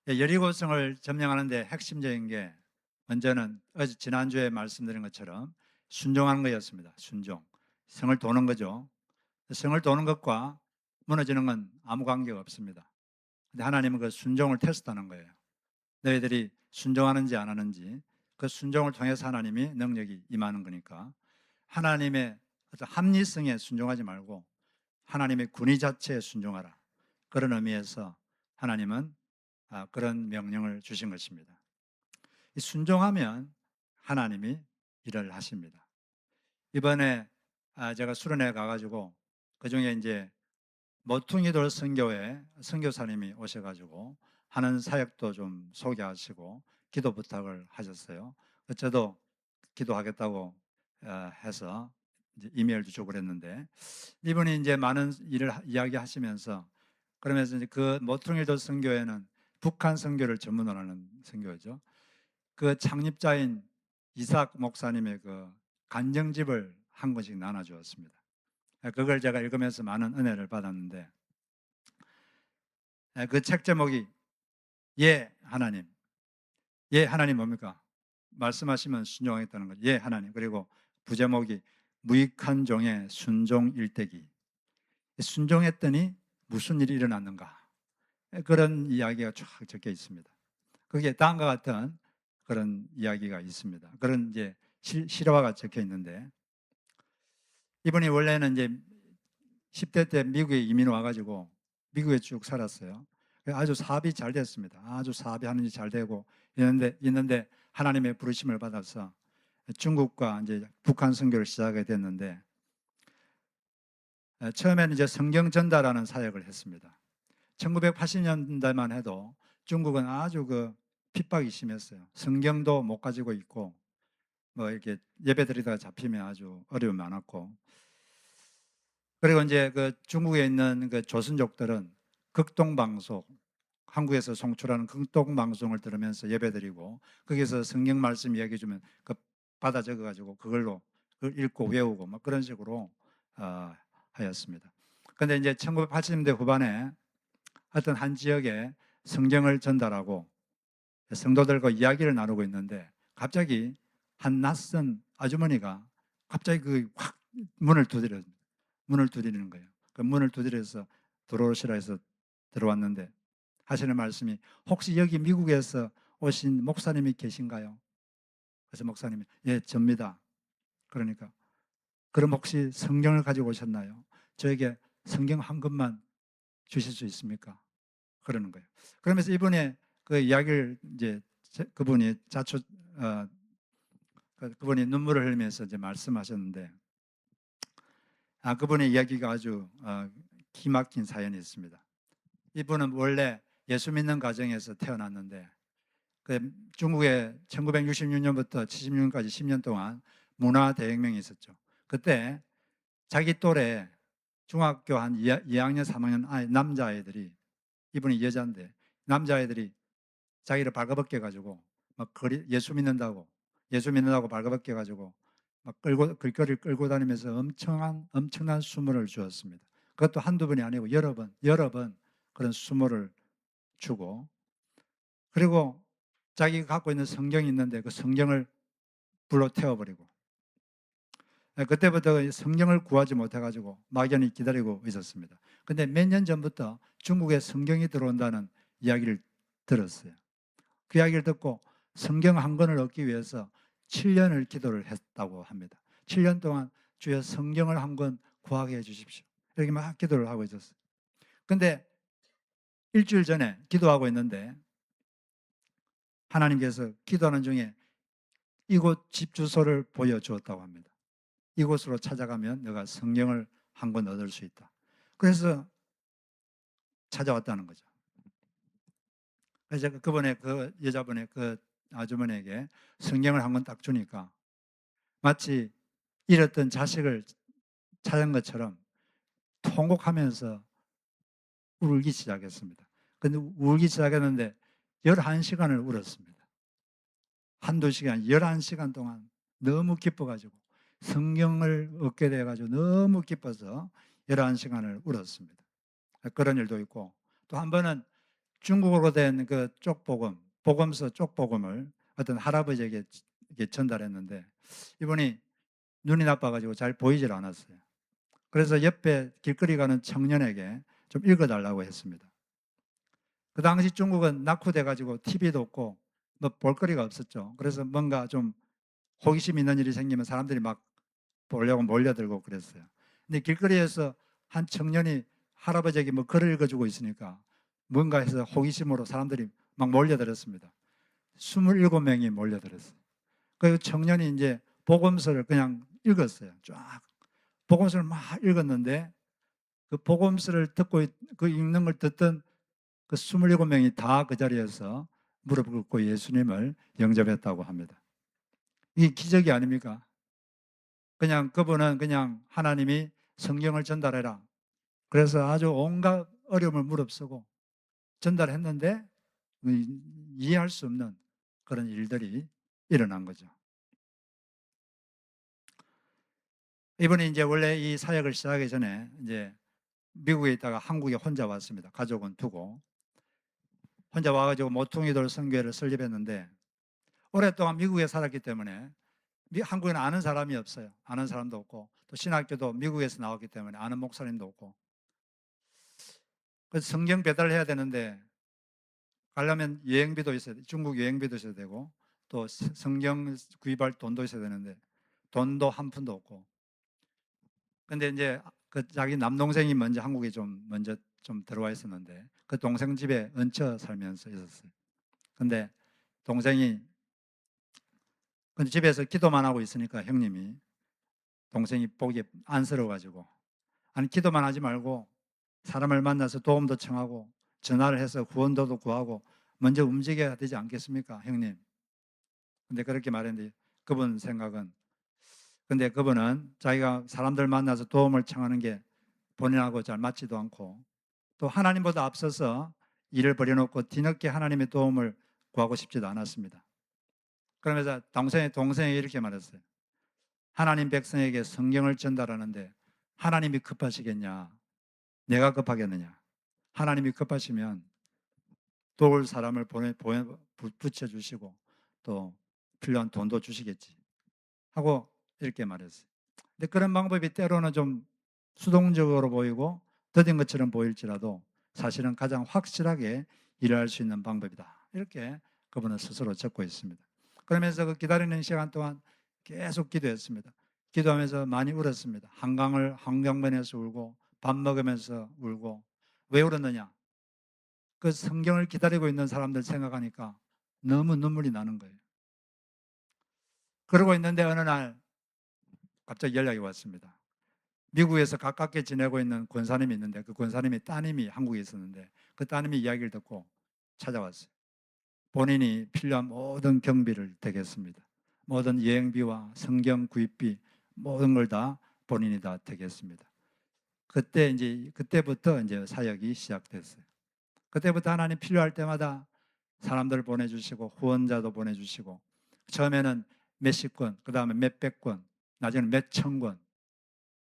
여리고성을 점령하는 데 핵심적인 게 먼저는 지난주에 말씀드린 것처럼 순종하는 거였습니다. 순종. 성을 도는 거죠. 성을 도는 것과 무너지는 건 아무 관계가 없습니다. 근데 하나님은 그 순종을 테스트하는 거예요. 너희들이 순종하는지 안 하는지, 그 순종을 통해서 하나님이 능력이 임하는 거니까 하나님의 어떤 합리성에 순종하지 말고 하나님의 군의 자체에 순종하라. 그런 의미에서 하나님은 그런 명령을 주신 것입니다. 순종하면 하나님이 일을 하십니다. 이번에 제가 수련회 가가지고 그중에 이제 모퉁이돌 선교회 선교사님이 오셔가지고 하는 사역도 좀 소개하시고 기도 부탁을 하셨어요. 저도 기도하겠다고 해서 이제 이메일도 주고 그랬는데, 이분이 이제 많은 일을 이야기하시면서, 그러면서 이제 그 모퉁이돌 선교회는 북한 선교를 전문으로 하는 선교죠. 그 창립자인 이삭 목사님의 그 간정집을 한 권씩 나눠주었습니다. 그걸 제가 읽으면서 많은 은혜를 받았는데, 그 책 제목이 예 하나님. 예 하나님 뭡니까? 말씀하시면 순종하겠다는 거죠. 예 하나님. 그리고 부제목이 무익한 종의 순종 일대기. 순종했더니 무슨 일이 일어났는가, 그런 이야기가 쫙 적혀 있습니다. 거기에 다음과 같은 그런 이야기가 있습니다. 그런 이제 실화가 적혀 있는데, 이분이 원래는 이제 10대 때 미국에 이민 와가지고 미국에 쭉 살았어요. 아주 사업이 잘 됐습니다. 아주 사업이 하는지 잘 되고 있는데 하나님의 부르심을 받아서 중국과 이제 북한 선교를 시작하게 됐는데, 처음에는 이제 성경 전달하는 사역을 했습니다. 1980년대만 해도 중국은 아주 그 핍박이 심했어요. 성경도 못 가지고 있고, 뭐 이렇게 예배드리다가 잡히면 아주 어려움이 많았고, 그리고 이제 그 중국에 있는 그 조선족들은 극동방송, 한국에서 송출하는 극동방송을 들으면서 예배드리고, 거기서 성경 말씀 이야기해 주면 그 받아 적어 가지고 그걸로 그걸 읽고 외우고 막 그런 식으로 하였습니다. 그런데 이제 1980년대 후반에 어떤 한 지역에 성경을 전달하고 성도들과 이야기를 나누고 있는데, 갑자기 한 낯선 아주머니가 갑자기 그 확 문을 두드리는 거예요. 그 문을 두드려서 들어오시라 해서 들어왔는데, 하시는 말씀이 혹시 여기 미국에서 오신 목사님이 계신가요? 그래서 목사님이 예, 접니다. 그러니까 그럼 혹시 성경을 가지고 오셨나요? 저에게 성경 한 권만 주실 수 있습니까? 그러는 거예요. 그러면서 이분의 그 이야기를 이제 그분이 그분이 눈물을 흘리면서 이제 말씀하셨는데, 그분의 이야기가 아주 기막힌 사연이 있습니다. 이분은 원래 예수 믿는 가정에서 태어났는데, 그 중국에 1966년부터 76년까지 10년 동안 문화 대혁명이 있었죠. 그때 자기 또래 중학교 한 2학년, 3학년 남자아이들이, 이분이 여자인데 남자아이들이 자기를 발가벗겨 가지고 막 예수 믿는다고 발가벗겨 가지고 막 길거리를 끌고 다니면서 엄청난 수모를 주었습니다. 그것도 한두 번이 아니고 여러 번 그런 수모를 주고, 그리고 자기가 갖고 있는 성경이 있는데 그 성경을 불로 태워버리고, 그때부터 성경을 구하지 못해가지고 막연히 기다리고 있었습니다. 근데 몇 년 전부터 중국에 성경이 들어온다는 이야기를 들었어요. 그 이야기를 듣고 성경 한 권을 얻기 위해서 7년을 기도를 했다고 합니다. 7년 동안 주여 성경을 한 권 구하게 해주십시오, 이렇게 막 기도를 하고 있었어요. 근데 일주일 전에 기도하고 있는데 하나님께서 기도하는 중에 이곳 집 주소를 보여주었다고 합니다. 이곳으로 찾아가면 너가 성경을 한 권 얻을 수 있다. 그래서 찾아왔다는 거죠. 그래서 제가 그 여자분의 그 아주머니에게 성경을 한 권 딱 주니까 마치 잃었던 자식을 찾은 것처럼 통곡하면서 울기 시작했습니다. 근데 울기 시작했는데 11시간을 울었습니다. 한두 시간, 11시간 동안 너무 기뻐가지고 성경을 얻게 돼가지고 너무 기뻐서 11시간을 울었습니다. 그런 일도 있고, 또 한 번은 중국어로 된 그 쪽복음, 복음서 쪽복음을 어떤 할아버지에게 이렇게 전달했는데 이분이 눈이 나빠가지고 잘 보이질 않았어요. 그래서 옆에 길거리 가는 청년에게 좀 읽어달라고 했습니다. 그 당시 중국은 낙후돼가지고 TV도 없고 뭐 볼거리가 없었죠. 그래서 뭔가 좀 호기심 있는 일이 생기면 사람들이 막 보려고 몰려들고 그랬어요. 근데 길거리에서 한 청년이 할아버지에게 뭐 글을 읽어주고 있으니까 뭔가 해서 호기심으로 사람들이 막 몰려들었습니다. 27명이 몰려들었어요. 그 청년이 이제 복음서를 그냥 읽었어요. 쫙 복음서를 막 읽었는데 그 복음서를 듣고 그 읽는 걸 듣던 그 27명이 다 그 자리에서 무릎 꿇고 예수님을 영접했다고 합니다. 이게 기적이 아닙니까? 그냥 그분은 그냥 하나님이 성경을 전달해라. 그래서 아주 온갖 어려움을 무릅쓰고 전달했는데 이해할 수 없는 그런 일들이 일어난 거죠. 이분이 이제 원래 이 사역을 시작하기 전에 이제 미국에 있다가 한국에 혼자 왔습니다. 가족은 두고 혼자 와가지고 모퉁이돌 선교회를 설립했는데 오랫동안 미국에 살았기 때문에 한국에는 아는 사람이 없어요. 아는 사람도 없고 또 신학교도 미국에서 나왔기 때문에 아는 목사님도 없고 그래서 성경 배달해야 되는데 가려면 여행비도 있어야 돼. 중국 여행비도 있어야 되고 또 성경 구입할 돈도 있어야 되는데 돈도 한 푼도 없고 근데 이제 그 자기 남동생이 먼저 한국에 먼저 좀 들어와 있었는데 그 동생 집에 얹혀 살면서 있었어요. 근데 동생이 근데 집에서 기도만 하고 있으니까 형님이 동생이 보기에 안쓰러워가지고 아니 기도만 하지 말고 사람을 만나서 도움도 청하고 전화를 해서 후원도도 구하고 먼저 움직여야 되지 않겠습니까 형님? 근데 그렇게 말했는데 그분 생각은 근데 그분은 자기가 사람들 만나서 도움을 청하는 게 본인하고 잘 맞지도 않고 또 하나님보다 앞서서 일을 벌여놓고 뒤늦게 하나님의 도움을 구하고 싶지도 않았습니다. 그러면서 동생이 이렇게 말했어요. 하나님 백성에게 성경을 전달하는데 하나님이 급하시겠냐? 내가 급하겠느냐? 하나님이 급하시면 도울 사람을 붙여주시고 또 필요한 돈도 주시겠지 하고 이렇게 말했어요. 근데 그런 방법이 때로는 좀 수동적으로 보이고 더딘 것처럼 보일지라도 사실은 가장 확실하게 일할 수 있는 방법이다. 이렇게 그분은 스스로 적고 있습니다. 그러면서 그 기다리는 시간 동안 계속 기도했습니다. 기도하면서 많이 울었습니다. 한강변에서 울고 밥 먹으면서 울고 왜 울었느냐? 그 성경을 기다리고 있는 사람들 생각하니까 너무 눈물이 나는 거예요. 그러고 있는데 어느 날 갑자기 연락이 왔습니다. 미국에서 가깝게 지내고 있는 권사님이 있는데 그 권사님이 따님이 한국에 있었는데 그 따님이 이야기를 듣고 찾아왔어요. 본인이 필요한 모든 경비를 대겠습니다. 모든 여행비와 성경 구입비 모든 걸 다 본인이 다 대겠습니다. 그때부터 이제 사역이 시작됐어요. 그때부터 하나님 필요할 때마다 사람들을 보내주시고 후원자도 보내주시고 처음에는 몇십 권, 그 다음에 몇백 권, 나중에는 몇천 권.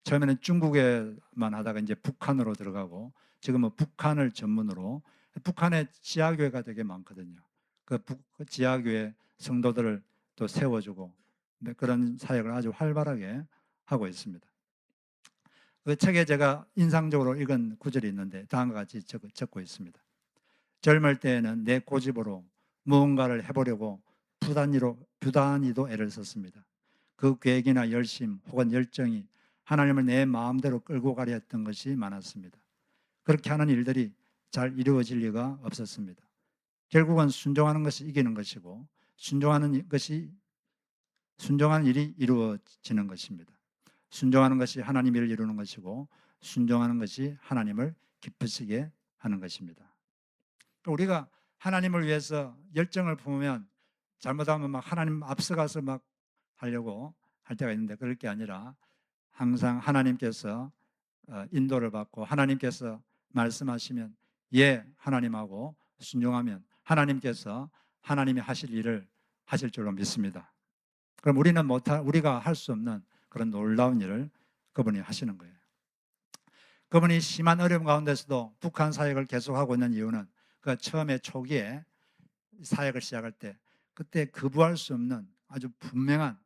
처음에는 중국에만 하다가 이제 북한으로 들어가고 지금은 북한을 전문으로 북한에 지하교회가 되게 많거든요. 그 지하교회 성도들을 또 세워주고 그런 사역을 아주 활발하게 하고 있습니다. 그 책에 제가 인상적으로 읽은 구절이 있는데 다음과 같이 적고 있습니다. 젊을 때에는 내 고집으로 무언가를 해보려고 부단히도 애를 썼습니다. 그 계획이나 열심 혹은 열정이 하나님을 내 마음대로 끌고 가려 했던 것이 많았습니다. 그렇게 하는 일들이 잘 이루어질 리가 없었습니다. 결국은 순종하는 것이 이기는 것이고 순종하는 일이 이루어지는 것입니다. 순종하는 것이 하나님 일을 이루는 것이고 순종하는 것이 하나님을 기쁘시게 하는 것입니다. 우리가 하나님을 위해서 열정을 품으면 잘못하면 막 하나님 앞서가서 막 하려고 할 때가 있는데 그럴 게 아니라 항상 하나님께서 인도를 받고 하나님께서 말씀하시면 예 하나님하고 순종하면 하나님께서 하나님이 하실 일을 하실 줄로 믿습니다. 그럼 우리가 할 수 없는 그런 놀라운 일을 그분이 하시는 거예요. 그분이 심한 어려움 가운데서도 북한 사역을 계속하고 있는 이유는 그 처음에 초기에 사역을 시작할 때 그때 거부할 수 없는 아주 분명한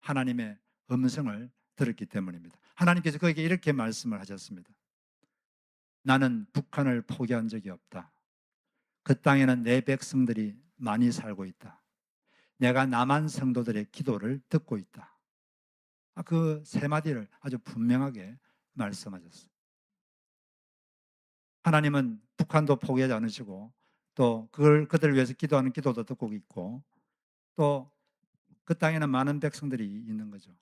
하나님의 음성을 들었기 때문입니다. 하나님께서 그에게 이렇게 말씀을 하셨습니다. 나는 북한을 포기한 적이 없다. 그 땅에는 내 백성들이 많이 살고 있다. 내가 남한 성도들의 기도를 듣고 있다. 그 세 마디를 아주 분명하게 말씀하셨어요. 하나님은 북한도 포기하지 않으시고 또 그들을 위해서 기도하는 기도도 듣고 있고 또 그 땅에는 많은 백성들이 있는 거죠.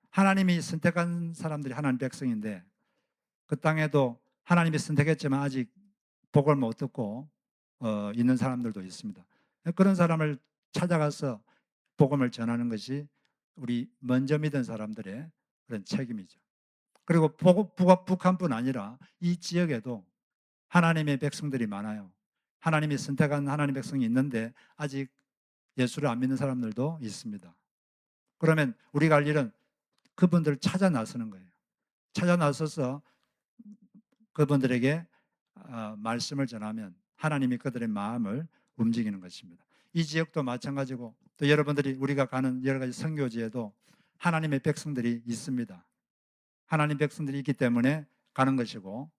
하나님이 선택한 사람들이 하나님 백성인데 그 땅에도 하나님이 선택했지만 아직 복을 못 듣고 있는 사람들도 있습니다. 그런 사람을 찾아가서 복음을 전하는 것이 우리 먼저 믿은 사람들의 그런 책임이죠. 그리고 북한뿐 아니라 이 지역에도 하나님의 백성들이 많아요. 하나님이 선택한 하나님 백성이 있는데 아직 예수를 안 믿는 사람들도 있습니다. 그러면 우리가 할 일은 그분들을 찾아 나서는 거예요. 찾아 나서서 그분들에게 말씀을 전하면 하나님이 그들의 마음을 움직이는 것입니다. 이 지역도 마찬가지고 또 여러분들이 우리가 가는 여러 가지 선교지에도 하나님의 백성들이 있습니다. 하나님 백성들이 있기 때문에 가는 것이고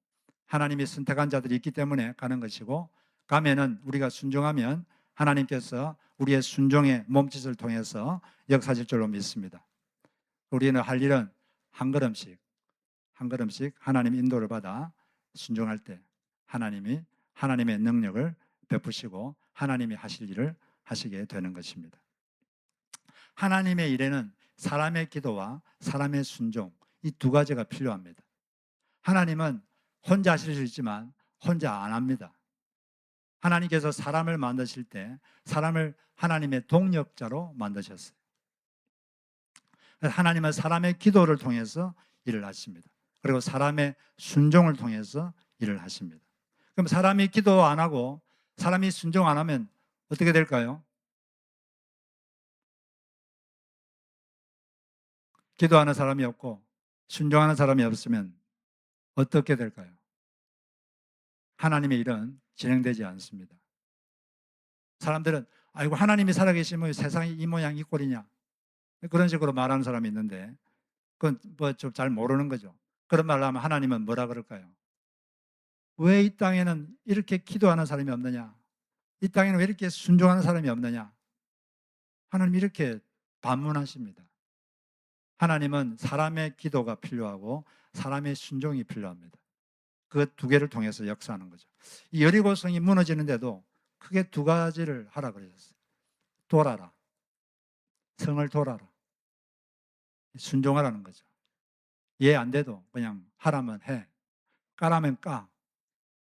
하나님이 선택한 자들이 있기 때문에 가는 것이고 가면은 우리가 순종하면 하나님께서 우리의 순종의 몸짓을 통해서 역사하실 줄로 믿습니다. 우리는 할 일은 한 걸음씩 한 걸음씩 하나님 인도를 받아 순종할 때 하나님이 하나님의 능력을 베푸시고 하나님이 하실 일을 하시게 되는 것입니다. 하나님의 일에는 사람의 기도와 사람의 순종 이 두 가지가 필요합니다. 하나님은 혼자 하실 수 있지만 혼자 안 합니다. 하나님께서 사람을 만드실 때 사람을 하나님의 동력자로 만드셨어요. 하나님은 사람의 기도를 통해서 일을 하십니다. 그리고 사람의 순종을 통해서 일을 하십니다. 그럼 사람이 기도 안 하고 사람이 순종 안 하면 어떻게 될까요? 기도하는 사람이 없고 순종하는 사람이 없으면 어떻게 될까요? 하나님의 일은 진행되지 않습니다. 사람들은 아이고 하나님이 살아계시면 세상이 이 모양 이 꼴이냐 그런 식으로 말하는 사람이 있는데 그건 뭐 좀 잘 모르는 거죠. 그런 말을 하면 하나님은 뭐라 그럴까요? 왜 이 땅에는 이렇게 기도하는 사람이 없느냐? 이 땅에는 왜 이렇게 순종하는 사람이 없느냐? 하나님 이렇게 반문하십니다. 하나님은 사람의 기도가 필요하고 사람의 순종이 필요합니다. 그 두 개를 통해서 역사하는 거죠. 이 여리고성이 무너지는데도 크게 두 가지를 하라 그러셨어요. 돌아라. 성을 돌아라. 순종하라는 거죠. 이해 안 돼도 그냥 하라면 해. 까라면 까.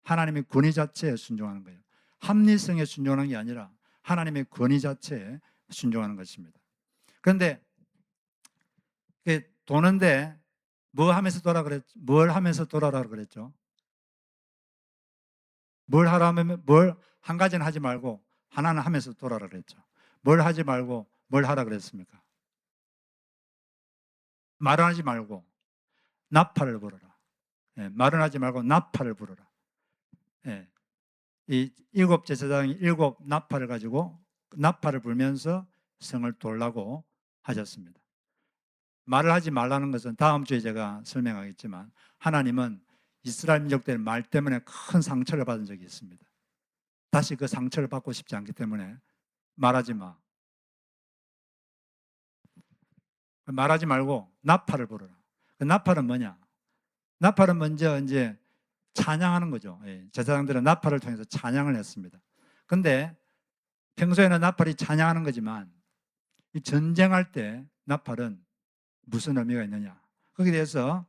하나님의 권위 자체에 순종하는 거예요. 합리성에 순종하는 게 아니라 하나님의 권위 자체에 순종하는 것입니다. 그런데 도는데 뭘 하면서 돌아라 그랬죠? 뭘 하라면 뭘 한 가지는 하지 말고 하나는 하면서 돌아라 그랬죠. 뭘 하지 말고 뭘 하라 그랬습니까? 말은 하지 말고 나팔을 불어라. 예, 말은 하지 말고 나팔을 불어라. 예, 이 일곱 제사장이 일곱 나팔을 가지고 나팔을 불면서 성을 돌라고 하셨습니다. 말을 하지 말라는 것은 다음 주에 제가 설명하겠지만 하나님은 이스라엘 민족들의 말 때문에 큰 상처를 받은 적이 있습니다. 다시 그 상처를 받고 싶지 않기 때문에 말하지 마. 말하지 말고 나팔을 불어라. 그 나팔은 뭐냐? 나팔은 먼저 이제 찬양하는 거죠. 제사장들은 나팔을 통해서 찬양을 했습니다. 근데 평소에는 나팔이 찬양하는 거지만 이 전쟁할 때 나팔은 무슨 의미가 있느냐? 거기에 대해서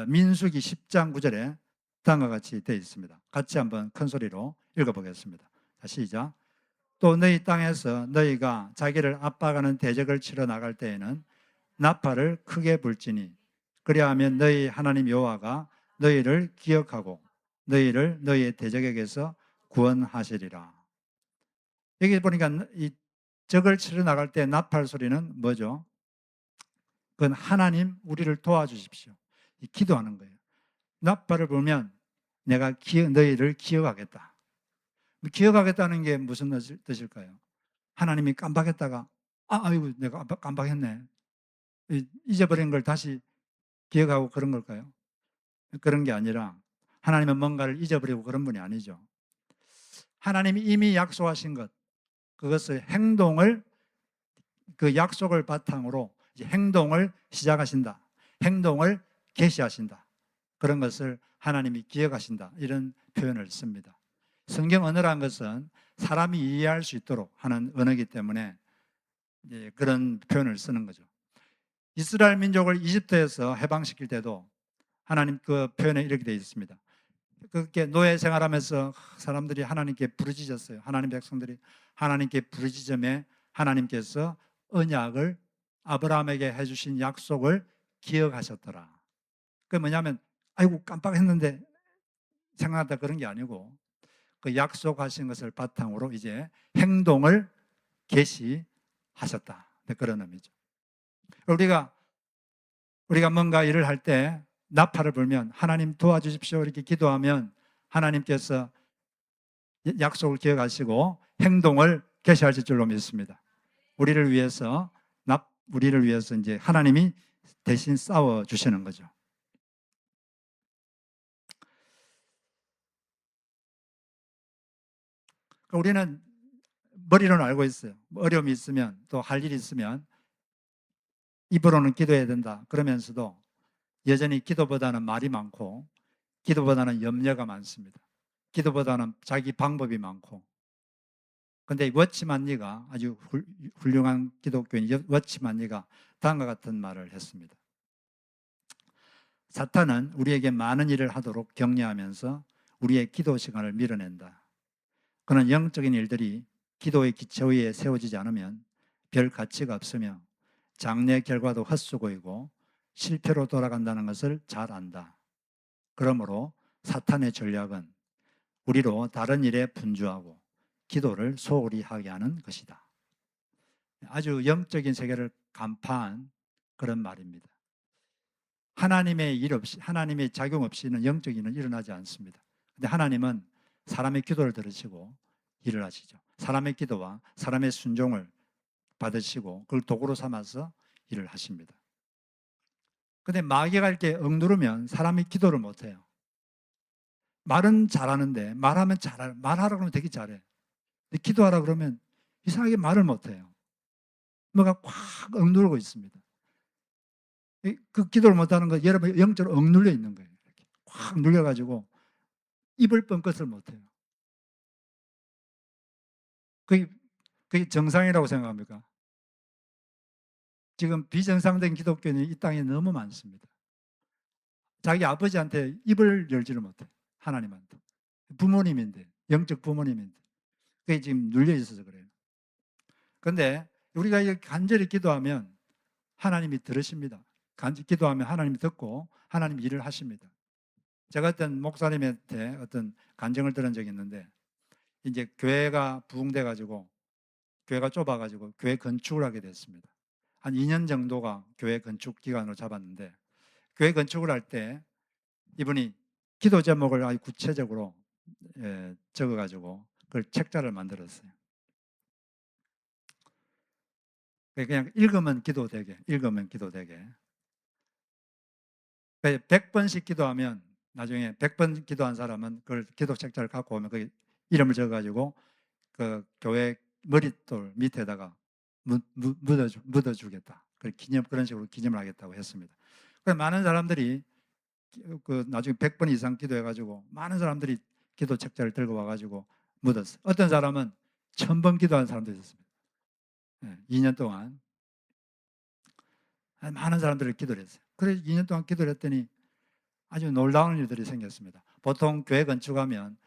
민수기 10장 9절에 다음과 같이 되어 있습니다. 같이 한번 큰 소리로 읽어보겠습니다. 자, 시작. 또 너희 땅에서 너희가 자기를 압박하는 대적을 치러 나갈 때에는 나팔을 크게 불지니 그리하면 너희 하나님 여호와가 너희를 기억하고 너희를 너희의 대적에게서 구원하시리라. 여기 보니까 이 적을 치러 나갈 때 나팔 소리는 뭐죠? 그건 하나님 우리를 도와주십시오. 기도하는 거예요. 나팔을 불면 내가 너희를 기억하겠다. 기억하겠다는 게 무슨 뜻일까요? 하나님이 깜빡했다가 아이고 내가 깜빡했네. 잊어버린 걸 다시 기억하고 그런 걸까요? 그런 게 아니라 하나님은 뭔가를 잊어버리고 그런 분이 아니죠. 하나님이 이미 약속하신 것, 그것을 행동을, 그 약속을 바탕으로 이제 행동을 시작하신다. 행동을 개시하신다. 그런 것을 하나님이 기억하신다. 이런 표현을 씁니다. 성경 언어란 것은 사람이 이해할 수 있도록 하는 언어이기 때문에 그런 표현을 쓰는 거죠. 이스라엘 민족을 이집트에서 해방시킬 때도 하나님 그 표현에 이렇게 되어 있습니다. 그렇게 노예 생활하면서 사람들이 하나님께 부르짖었어요. 하나님 백성들이 하나님께 부르짖음에 하나님께서 언약을, 아브라함에게 해주신 약속을 기억하셨더라. 그게 뭐냐면 아이고 깜빡했는데 생각한다 그런 게 아니고 그 약속하신 것을 바탕으로 이제 행동을 개시하셨다. 그런 의미죠. 우리가 뭔가 일을 할 때 나팔을 불면 하나님 도와주십시오 이렇게 기도하면 하나님께서 약속을 기억하시고 행동을 개시하실 줄로 믿습니다. 우리를 위해서 이제 하나님이 대신 싸워 주시는 거죠. 우리는 머리로는 알고 있어요. 어려움이 있으면 또 할 일이 있으면 입으로는 기도해야 된다. 그러면서도 여전히 기도보다는 말이 많고 기도보다는 염려가 많습니다. 기도보다는 자기 방법이 많고. 근데 워치만 니가 아주 훌륭한 기독교인 워치만 니가 다음과 같은 말을 했습니다. 사탄은 우리에게 많은 일을 하도록 격려하면서 우리의 기도 시간을 밀어낸다. 그는 영적인 일들이 기도의 기초 위에 세워지지 않으면 별 가치가 없으며 장래 결과도 헛수고이고 실패로 돌아간다는 것을 잘 안다. 그러므로 사탄의 전략은 우리로 다른 일에 분주하고 기도를 소홀히 하게 하는 것이다. 아주 영적인 세계를 간파한 그런 말입니다. 하나님의 일 없이, 하나님의 작용 없이는 영적인 일은 일어나지 않습니다. 근데 하나님은 사람의 기도를 들으시고 일을 하시죠. 사람의 기도와 사람의 순종을 받으시고 그걸 도구로 삼아서 일을 하십니다. 근데 마귀가 이렇게 억누르면 사람이 기도를 못해요. 말은 잘하는데 말하라 그러면 되게 잘해. 근데 기도하라 그러면 이상하게 말을 못해요. 뭐가 꽉 억누르고 있습니다. 그 기도를 못하는 거 여러분 영적으로 억눌려 있는 거예요. 이렇게 꽉 눌려가지고 입을 뻥끗을 못해요. 그게 정상이라고 생각합니까? 지금 비정상된 기독교인이 이 땅에 너무 많습니다. 자기 아버지한테 입을 열지를 못해. 하나님한테. 부모님인데, 영적 부모님인데. 그게 지금 눌려 있어서 그래요. 그런데 우리가 간절히 기도하면 하나님이 들으십니다. 간절히 기도하면 하나님이 듣고 하나님이 일을 하십니다. 제가 어떤 목사님한테 어떤 간증을 들은 적이 있는데 이제 교회가 부흥돼 가지고 교회가 좁아 가지고 교회 건축을 하게 됐습니다. 한 2년 정도가 교회 건축 기간으로 잡았는데 교회 건축을 할 때 이분이 기도 제목을 아주 구체적으로 적어 가지고 그걸 책자를 만들었어요. 그냥 읽으면 기도되게, 읽으면 기도되게. 100번씩 기도하면 나중에 100번 기도한 사람은 그걸 기도 책자를 갖고 오면 그 이름을 적어 가지고 그 교회 머릿돌 밑에다가 묻어주겠다. 그런 식으로 기념을 하겠다고 했습니다. 그래서 많은 사람들이 그 나중에 100번 이상 기도해가지고 많은 사람들이 기도 책자를 들고 와가지고 묻었어요. 어떤 사람은 1000번 기도한 사람도 있었습니다. 2년 동안 많은 사람들을 기도를 했어요. 그래서 2년 동안 기도를 했더니 아주 놀라운 일들이 생겼습니다. 보통 교회 건축하면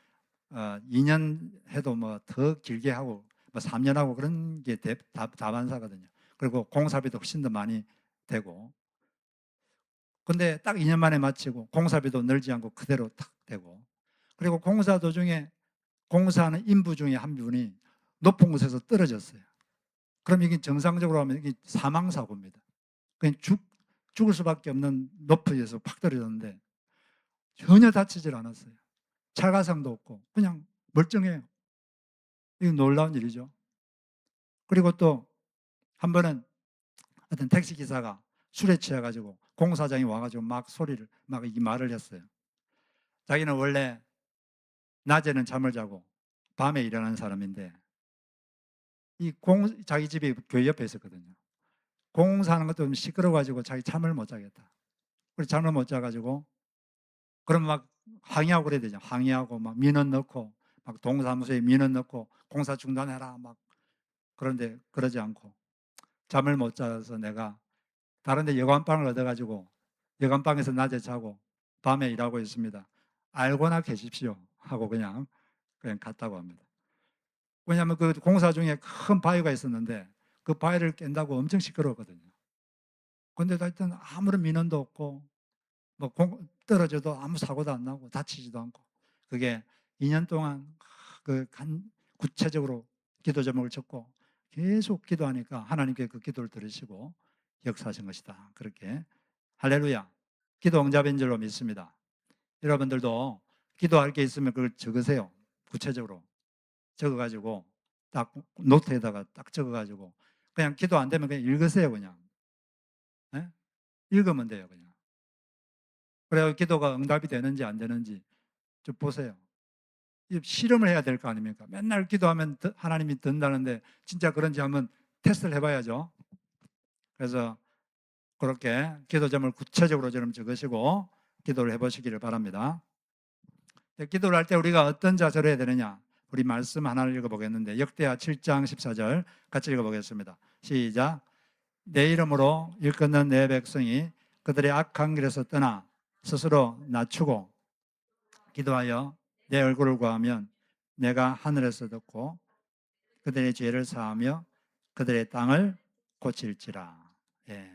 2년 해도 뭐 더 길게 하고 뭐 3년 하고 그런 게 다반사거든요. 그리고 공사비도 훨씬 더 많이 되고 근데 딱 2년 만에 마치고 공사비도 늘지 않고 그대로 탁 되고 그리고 공사 도중에 공사하는 인부 중에 한 분이 높은 곳에서 떨어졌어요. 그럼 이게 정상적으로 하면 이게 사망사고입니다. 그냥 죽을 수밖에 없는 높이에서 팍 떨어졌는데 전혀 다치질 않았어요. 찰가상도 없고 그냥 멀쩡해요. 이건 놀라운 일이죠. 그리고 또 한 번은 어떤 택시기사가 술에 취해가지고 공사장에 와가지고 막 소리를, 막 이 말을 했어요. 자기는 원래 낮에는 잠을 자고 밤에 일어나는 사람인데 자기 집이 교회 옆에 있었거든요. 공사하는 것도 좀 시끄러워가지고 자기 잠을 못 자겠다. 그래서 잠을 못 자가지고 그럼 막 항의하고 그래야 되죠. 항의하고 막 민원 넣고 막 동사무소에 민원 넣고 공사 중단해라 막. 그런데 그러지 않고 잠을 못 자서 내가 다른 데 여관방을 얻어가지고 여관방에서 낮에 자고 밤에 일하고 있습니다. 알고나 계십시오 하고 그냥 갔다고 합니다. 왜냐하면 그 공사 중에 큰 바위가 있었는데 그 바위를 깬다고 엄청 시끄러웠거든요. 근데도 하여튼 아무런 민원도 없고 뭐 떨어져도 아무 사고도 안 나고 다치지도 않고 그게 2년 동안 구체적으로 기도 제목을 적고 계속 기도하니까 하나님께 그 기도를 들으시고 역사하신 것이다. 그렇게 할렐루야. 기도 응답인 줄로 믿습니다. 여러분들도 기도할 게 있으면 그걸 적으세요. 구체적으로 적어가지고 딱 노트에다가 딱 적어가지고 그냥 기도 안 되면 그냥 읽으세요. 그냥 네? 읽으면 돼요. 그냥 그래야 기도가 응답이 되는지 안 되는지 좀 보세요. 실험을 해야 될 거 아닙니까? 맨날 기도하면 하나님이 듣는다는데 진짜 그런지 한번 테스트를 해봐야죠. 그래서 그렇게 기도 점을 구체적으로 좀 적으시고 기도를 해보시기를 바랍니다. 기도를 할 때 우리가 어떤 자세로 해야 되느냐? 우리 말씀 하나를 읽어보겠는데 역대하 7장 14절 같이 읽어보겠습니다. 시작. 내 이름으로 일컫는 내 백성이 그들의 악한 길에서 떠나 스스로 낮추고 기도하여 내 얼굴을 구하면 내가 하늘에서 듣고 그들의 죄를 사하며 그들의 땅을 고칠지라. 예.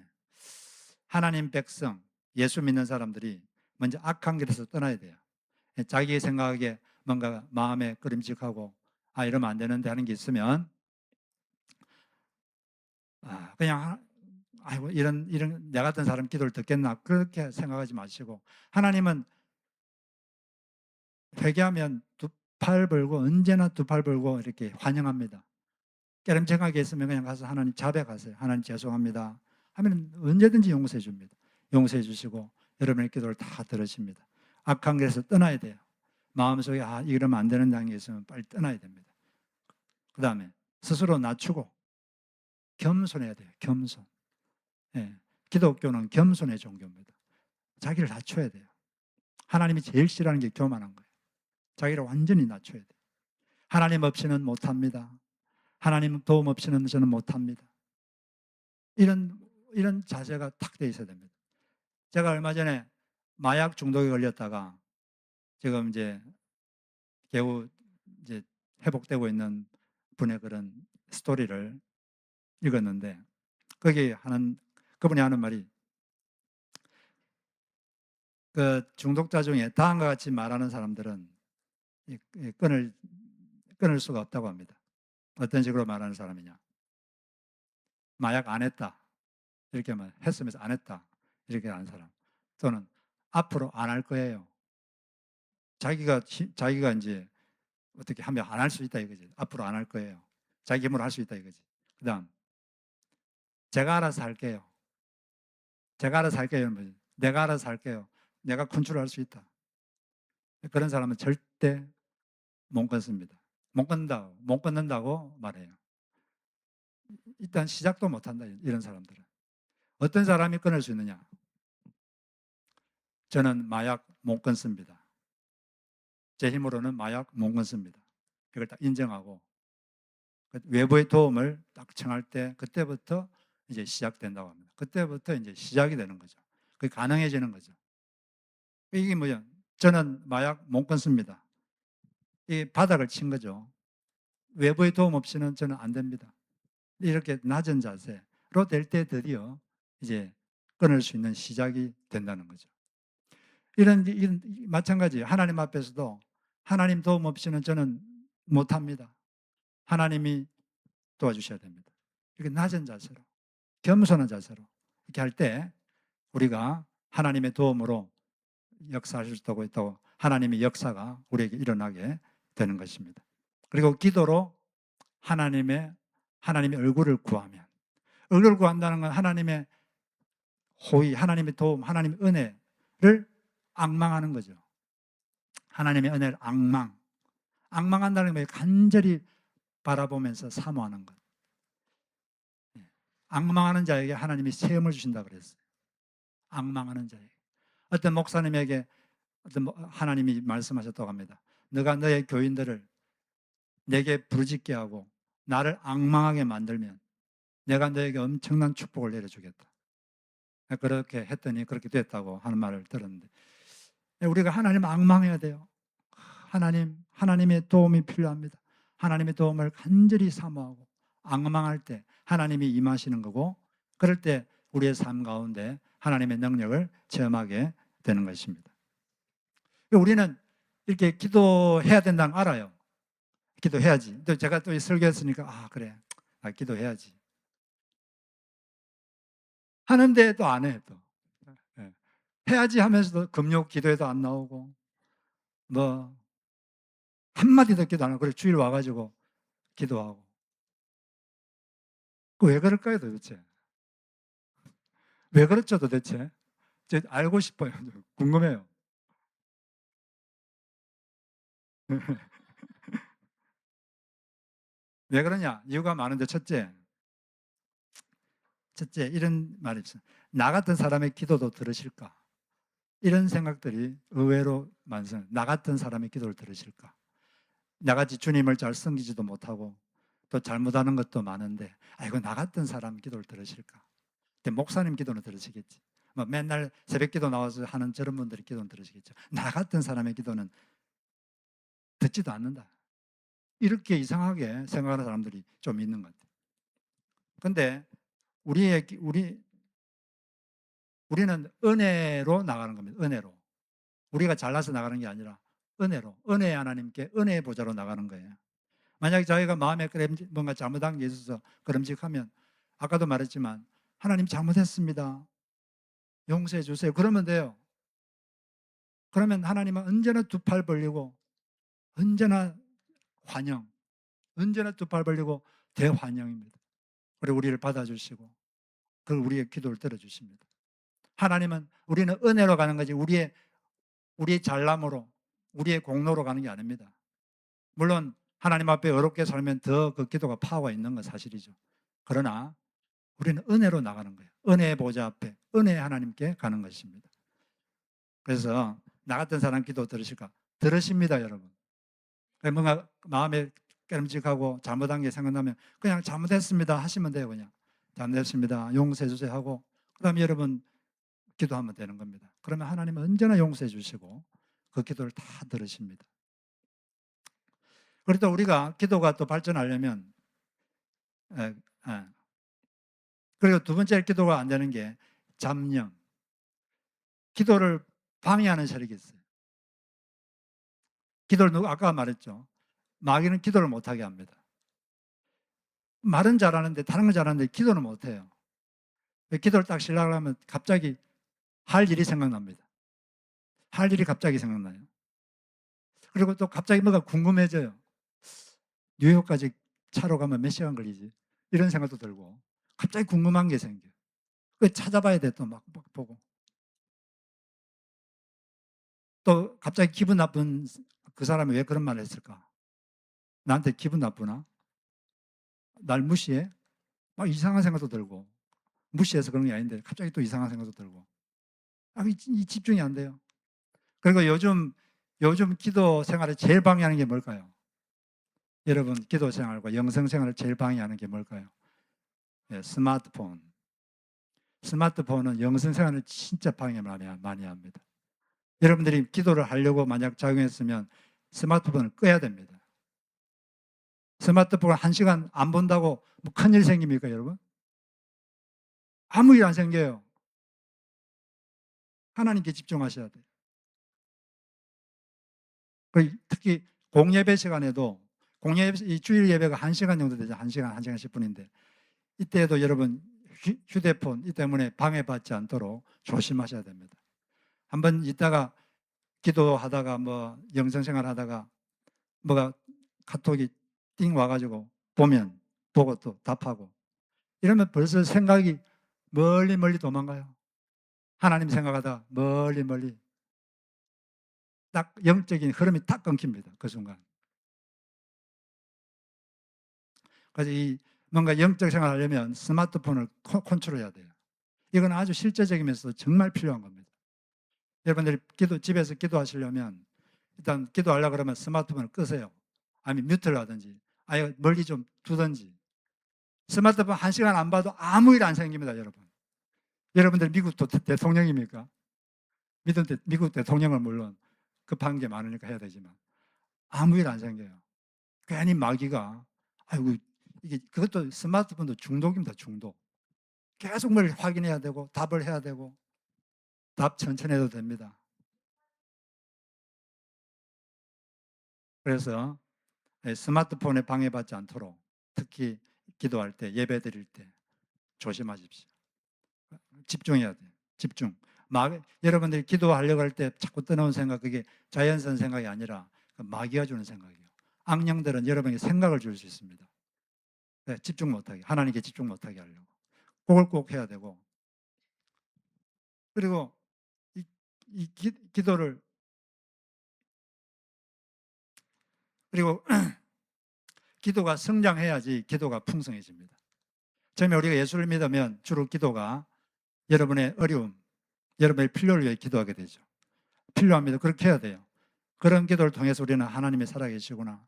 하나님 백성, 예수 믿는 사람들이 먼저 악한 길에서 떠나야 돼요. 자기 생각에 뭔가 마음에 꺼림직하고 이러면 안 되는데 하는 게 있으면 그냥 아이고 이런 내 같은 사람 기도를 듣겠나 그렇게 생각하지 마시고 하나님은 회개하면 두 팔 벌고 언제나 두 팔 벌고 이렇게 환영합니다. 깨름직하게 있으면 그냥 가서 하나님 자백하세요. 하나님 죄송합니다 하면 언제든지 용서해 줍니다. 용서해 주시고 여러분의 기도를 다 들으십니다. 악한 길에서 떠나야 돼요. 마음속에 이러면 안 되는 장이 있으면 빨리 떠나야 됩니다. 그 다음에 스스로 낮추고 겸손해야 돼요. 겸손. 예. 기독교는 겸손의 종교입니다. 자기를 낮춰야 돼요. 하나님이 제일 싫어하는 게 교만한 거예요. 자기를 완전히 낮춰야 돼요. 하나님 없이는 못합니다. 하나님 도움 없이는 저는 못합니다. 이런 자세가 탁 돼 있어야 됩니다. 제가 얼마 전에 마약 중독에 걸렸다가 지금 이제 겨우 이제 회복되고 있는 분의 그런 스토리를 읽었는데 그분이 하는 말이 그 중독자 중에 다음과 같이 말하는 사람들은 끊을 수가 없다고 합니다. 어떤 식으로 말하는 사람이냐? 마약 안 했다. 이렇게 했으면서 안 했다. 이렇게 하는 사람. 또는 앞으로 안 할 거예요. 자기가 이제 어떻게 하면 안 할 수 있다 이거지. 앞으로 안 할 거예요. 자기 힘으로 할 수 있다 이거지. 그다음 제가 알아서 할게요. 제가 알아서 할게요. 내가 알아서 할게요. 내가 컨트롤할 수 있다. 그런 사람은 절대 못 끊습니다. 못 끊는다고 말해요. 일단 시작도 못 한다. 이런 사람들은. 어떤 사람이 끊을 수 있느냐? 저는 마약 못 끊습니다. 제 힘으로는 마약 못 끊습니다. 그걸 딱 인정하고 외부의 도움을 딱 청할 때 그때부터 이제 시작된다고 합니다. 그때부터 이제 시작이 되는 거죠. 그게 가능해지는 거죠. 이게 뭐야? 저는 마약 못 끊습니다. 이 바닥을 친 거죠. 외부의 도움 없이는 저는 안 됩니다. 이렇게 낮은 자세로 될 때 드디어 이제 끊을 수 있는 시작이 된다는 거죠. 이런 마찬가지 하나님 앞에서도 하나님 도움 없이는 저는 못합니다. 하나님이 도와주셔야 됩니다. 이렇게 낮은 자세로 겸손한 자세로 이렇게 할 때 우리가 하나님의 도움으로 역사하실 수 있다고 하나님의 역사가 우리에게 일어나게 되는 것입니다. 그리고 기도로 하나님의 얼굴을 구하면, 얼굴을 구한다는 건 하나님의 호의, 하나님의 도움, 하나님의 은혜를 앙망하는 거죠. 하나님의 은혜를 앙망한다는 게 간절히 바라보면서 사모하는 것. 앙망하는 자에게 하나님이 시험을 주신다 그랬어요. 앙망하는 자에게. 어떤 목사님에게 하나님이 말씀하셨다고 합니다. 너가 너의 교인들을 내게 부르짖게 하고 나를 앙망하게 만들면 내가 너에게 엄청난 축복을 내려주겠다. 그렇게 했더니 그렇게 됐다고 하는 말을 들었는데, 우리가 하나님 앙망해야 돼요. 하나님의 도움이 필요합니다. 하나님의 도움을 간절히 사모하고 앙망할 때 하나님이 임하시는 거고, 그럴 때 우리의 삶 가운데 하나님의 능력을 체험하게 되는 것입니다. 우리는 이렇게 기도해야 된다는 걸 알아요. 기도해야지. 또 제가 또 설교했으니까 그래, 기도해야지 하는데 또 안 해. 또 해야지 하면서도 금요 기도에도 안 나오고 뭐 한마디도 기도 안 하고 그래 주일 와가지고 기도하고. 왜 그럴까요 도대체? 왜 그렇죠 도대체? 저 알고 싶어요. 궁금해요. 왜 그러냐? 이유가 많은데, 첫째 이런 말이 있어요. 나 같은 사람의 기도도 들으실까? 이런 생각들이 의외로 많습니다. 나 같은 사람의 기도를 들으실까? 나같이 주님을 잘 섬기지도 못하고 또 잘못하는 것도 많은데 아이고 나 같은 사람 기도를 들으실까? 근데 목사님 기도는 들으시겠지. 뭐 맨날 새벽 기도 나와서 하는 저런 분들의 기도는 들으시겠죠. 나 같은 사람의 기도는 듣지도 않는다. 이렇게 이상하게 생각하는 사람들이 좀 있는 것 같아요. 근데 우리는 은혜로 나가는 겁니다. 은혜로. 우리가 잘나서 나가는 게 아니라 은혜로. 은혜의 하나님께 은혜의 보좌로 나가는 거예요. 만약에 자기가 마음에 뭔가 잘못한 게 있어서 그름직하면 아까도 말했지만 하나님 잘못했습니다. 용서해 주세요. 그러면 돼요. 그러면 하나님은 언제나 두 팔 벌리고 언제나 환영, 언제나 두 팔 벌리고 대환영입니다. 그리고 우리를 받아주시고 그리고 우리의 기도를 들어주십니다. 하나님은 우리는 은혜로 가는 거지 우리의 잘남으로 우리의 공로로 가는 게 아닙니다. 물론 하나님 앞에 어렵게 살면 더 그 기도가 파워가 있는 건 사실이죠. 그러나 우리는 은혜로 나가는 거예요. 은혜의 보좌 앞에 은혜의 하나님께 가는 것입니다. 그래서 나 같은 사람 기도 들으실까? 들으십니다 여러분. 뭔가 마음에 깨름직하고 잘못한 게 생각나면 그냥 잘못했습니다 하시면 돼요. 그냥 잘못했습니다 용서해 주세요 하고 그 다음에 여러분 기도하면 되는 겁니다. 그러면 하나님은 언제나 용서해 주시고 그 기도를 다 들으십니다. 그래도 우리가 기도가 또 발전하려면 그리고 두 번째 기도가 안 되는 게 잠령. 기도를 방해하는 세력이 있어요. 기도를 아까 말했죠. 마귀는 기도를 못하게 합니다. 말은 잘하는데 다른 건 잘하는데 기도는 못해요. 기도를 딱 시작을 하면 갑자기 할 일이 생각납니다. 할 일이 갑자기 생각나요. 그리고 또 갑자기 뭐가 궁금해져요. 뉴욕까지 차로 가면 몇 시간 걸리지? 이런 생각도 들고 갑자기 궁금한 게 생겨요. 찾아봐야 돼. 또 막 보고 또 갑자기 기분 나쁜 그 사람이 왜 그런 말을 했을까? 나한테 기분 나쁘나? 날 무시해? 막 이상한 생각도 들고 무시해서 그런 게 아닌데 갑자기 또 이상한 생각도 들고 이 집중이 안 돼요. 그리고 요즘 기도 생활을 제일 방해하는 게 뭘까요? 여러분 기도 생활과 영성 생활을 제일 방해하는 게 뭘까요? 네, 스마트폰. 스마트폰은 영성 생활을 진짜 방해 많이 합니다. 여러분들이 기도를 하려고 만약 작용했으면 스마트폰을 꺼야 됩니다. 스마트폰을 1시간 안 본다고 뭐 큰일 생깁니까 여러분? 아무 일 안 생겨요. 하나님께 집중하셔야 돼요. 특히 공예배 시간에도 이 주일 예배가 1시간 정도 되죠. 1시간 10분인데 이때에도 여러분 휴대폰 이 때문에 방해받지 않도록 조심하셔야 됩니다. 한번 이따가 기도하다가 뭐 영성생활 하다가 뭐가 카톡이 띵 와가지고 보면 보고 또 답하고 이러면 벌써 생각이 멀리 멀리 도망가요. 하나님 생각하다 멀리 멀리 딱 영적인 흐름이 딱 끊깁니다. 그 순간. 그래서 이 뭔가 영적 생활 하려면 스마트폰을 컨트롤해야 돼요. 이건 아주 실제적이면서 정말 필요한 겁니다. 여러분들이 집에서 기도하시려면 일단 기도하려고 그러면 스마트폰을 끄세요. 아니면 뮤트를 하든지 아예 멀리 좀 두든지. 스마트폰 1시간 안 봐도 아무 일 안 생깁니다, 여러분. 여러분들 미국 대통령입니까? 미국 대통령은 물론 급한 게 많으니까 해야 되지만 아무 일 안 생겨요. 괜히 마귀가 아이고 이게 그것도 스마트폰도 중독입니다, 중독. 계속 뭘 확인해야 되고 답을 해야 되고 답 천천히 해도 됩니다. 그래서 스마트폰에 방해받지 않도록 특히 기도할 때 예배 드릴 때 조심하십시오. 집중해야 돼요. 집중. 여러분들이 기도하려고 할 때 자꾸 떠나온 생각 그게 자연스러운 생각이 아니라 마귀가 주는 생각이에요. 악령들은 여러분에게 생각을 줄 수 있습니다. 네, 집중 못하게 하나님께 집중 못하게 하려고 그걸 꼭 해야 되고 그리고 이 기도를 그리고 기도가 성장해야지 기도가 풍성해집니다. 처음에 우리가 예수를 믿으면 주로 기도가 여러분의 어려움, 여러분의 필요를 위해 기도하게 되죠. 필요합니다. 그렇게 해야 돼요. 그런 기도를 통해서 우리는 하나님이 살아계시구나.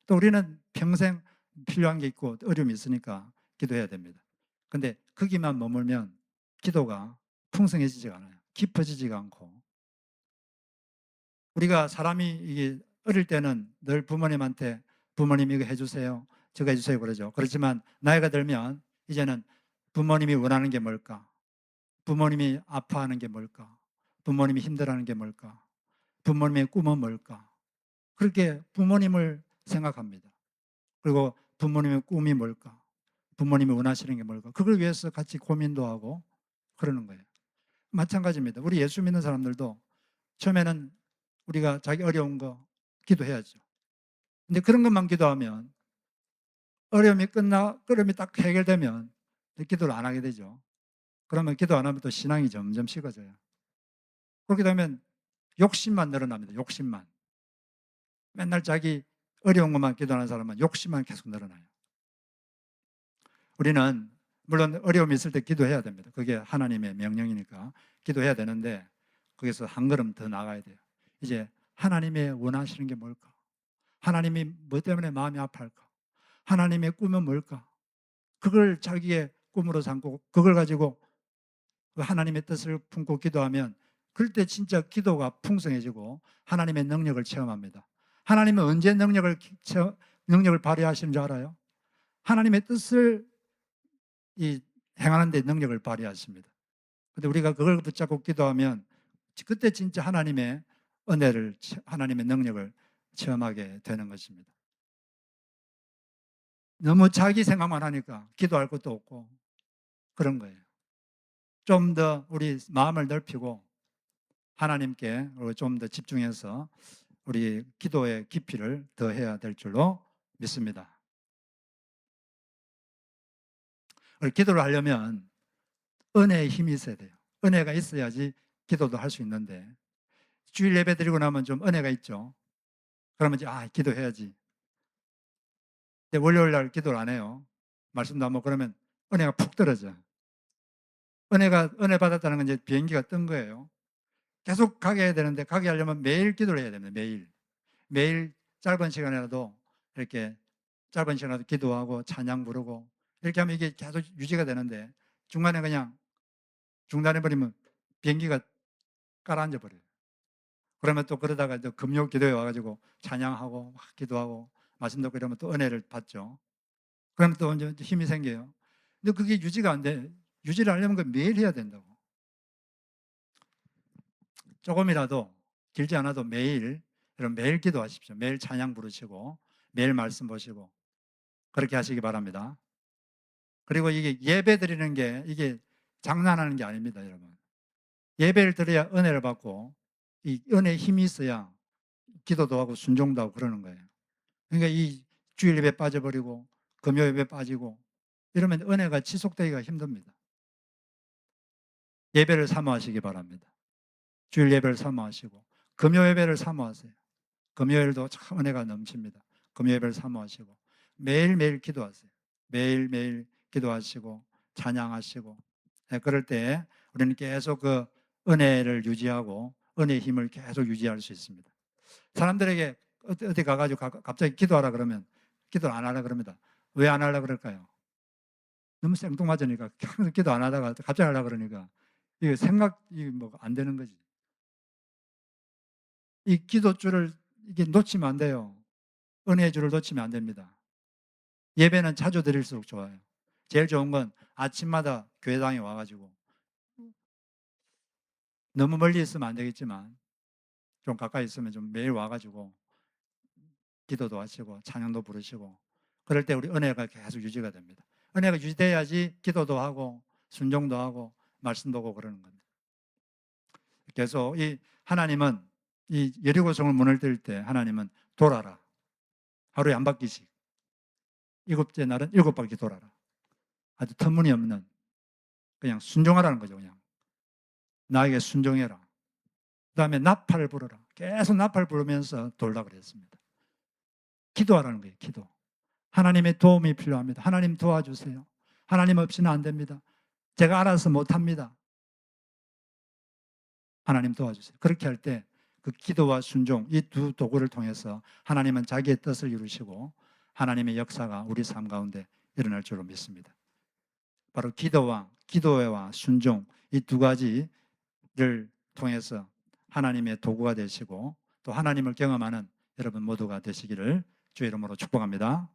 또 우리는 평생 필요한 게 있고 어려움이 있으니까 기도해야 됩니다. 근데 거기만 머물면 기도가 풍성해지지가 않아요. 깊어지지가 않고. 우리가 사람이 이게 어릴 때는 늘 부모님한테 부모님 이거 해주세요. 저거 해주세요. 그러죠. 그렇지만 나이가 들면 이제는 부모님이 원하는 게 뭘까? 부모님이 아파하는 게 뭘까? 부모님이 힘들어하는 게 뭘까? 부모님의 꿈은 뭘까? 그렇게 부모님을 생각합니다. 그리고 부모님의 꿈이 뭘까? 부모님이 원하시는 게 뭘까? 그걸 위해서 같이 고민도 하고 그러는 거예요. 마찬가지입니다. 우리 예수 믿는 사람들도 처음에는 우리가 자기 어려운 거 기도해야죠. 근데 그런 것만 기도하면 어려움이 딱 해결되면 기도를 안 하게 되죠. 그러면 기도 안 하면 또 신앙이 점점 식어져요. 그렇게 되면 욕심만 늘어납니다. 욕심만. 맨날 자기 어려운 것만 기도하는 사람은 욕심만 계속 늘어나요. 우리는 물론 어려움이 있을 때 기도해야 됩니다. 그게 하나님의 명령이니까 기도해야 되는데 거기서 한 걸음 더 나가야 돼요. 이제 하나님의 원하시는 게 뭘까? 하나님이 뭐 때문에 마음이 아파할까? 하나님의 꿈은 뭘까? 그걸 자기의 꿈으로 삼고 그걸 가지고 하나님의 뜻을 품고 기도하면 그때 진짜 기도가 풍성해지고 하나님의 능력을 체험합니다. 하나님은 언제 능력을 발휘하시는 줄 알아요? 하나님의 뜻을 행하는 데 능력을 발휘하십니다. 근데 우리가 그걸 붙잡고 기도하면 그때 진짜 하나님의 은혜를 하나님의 능력을 체험하게 되는 것입니다. 너무 자기 생각만 하니까 기도할 것도 없고 그런 거예요. 좀 더 우리 마음을 넓히고 하나님께 좀 더 집중해서 우리 기도의 깊이를 더해야 될 줄로 믿습니다. 기도를 하려면 은혜의 힘이 있어야 돼요. 은혜가 있어야지 기도도 할 수 있는데 주일 예배 드리고 나면 좀 은혜가 있죠. 그러면 이제 기도해야지. 근데 월요일 날 기도를 안 해요. 말씀도 안 먹고 그러면 은혜가 푹 떨어져. 은혜 받았다는 건 이제 비행기가 뜬 거예요. 계속 가게 해야 되는데 가게 하려면 매일 기도를 해야 됩니다. 매일 짧은 시간이라도 이렇게 짧은 시간이라도 기도하고 찬양 부르고 이렇게 하면 이게 계속 유지가 되는데 중간에 그냥 중단해 버리면 비행기가 가라앉아 버려요. 그러면 또 그러다가 또 금요 기도에 와가지고 찬양하고 막 기도하고 말씀 듣고 이러면 또 은혜를 받죠. 그러면 또 이제 힘이 생겨요. 근데 그게 유지가 안 돼. 유지를 하려면 그 매일 해야 된다고. 조금이라도 길지 않아도 매일 여러분 매일 기도하십시오. 매일 찬양 부르시고 매일 말씀 보시고 그렇게 하시기 바랍니다. 그리고 이게 예배 드리는 게 이게 장난하는 게 아닙니다, 여러분. 예배를 드려야 은혜를 받고 이 은혜의 힘이 있어야 기도도 하고 순종도 하고 그러는 거예요. 그러니까 이 주일 예배 빠져버리고 금요 예배 빠지고 이러면 은혜가 지속되기가 힘듭니다. 예배를 사모하시기 바랍니다. 주일 예배를 사모하시고 금요 예배를 사모하세요. 금요일도 참 은혜가 넘칩니다. 금요 예배를 사모하시고 매일매일 기도하세요. 매일매일 기도하시고 찬양하시고 그럴 때 우리는 계속 그 은혜를 유지하고 은혜의 힘을 계속 유지할 수 있습니다. 사람들에게 어디 가가지고 갑자기 기도하라 그러면 기도를 안 하라 그럽니다. 왜 안 하려 그럴까요? 너무 생뚱맞으니까 계속 기도 안 하다가 갑자기 하려 그러니까 이게 생각이 뭐 안 되는 거지. 이 기도줄을 이게 놓치면 안 돼요. 은혜의 줄을 놓치면 안 됩니다. 예배는 자주 드릴수록 좋아요. 제일 좋은 건 아침마다 교회당에 와가지고 너무 멀리 있으면 안 되겠지만 좀 가까이 있으면 좀 매일 와가지고 기도도 하시고 찬양도 부르시고 그럴 때 우리 은혜가 계속 유지가 됩니다. 은혜가 유지돼야지 기도도 하고 순종도 하고 말씀도 하고 그러는 겁니다. 계속 이 하나님은 이 여리고성을 문을 뜰 때 하나님은 돌아라. 하루에 한 바퀴씩. 일곱째 날은 7바퀴 돌아라. 아주 터무니없는 그냥 순종하라는 거죠. 그냥 나에게 순종해라. 그 다음에 나팔을 불어라. 계속 나팔 부르면서 돌라 그랬습니다. 기도하라는 거예요. 기도. 하나님의 도움이 필요합니다. 하나님 도와주세요. 하나님 없이는 안 됩니다. 제가 알아서 못합니다. 하나님 도와주세요. 그렇게 할 때 그 기도와 순종 이 두 도구를 통해서 하나님은 자기의 뜻을 이루시고 하나님의 역사가 우리 삶 가운데 일어날 줄로 믿습니다. 바로 기도와 순종 이 두 가지를 통해서 하나님의 도구가 되시고 또 하나님을 경험하는 여러분 모두가 되시기를 주의 이름으로 축복합니다.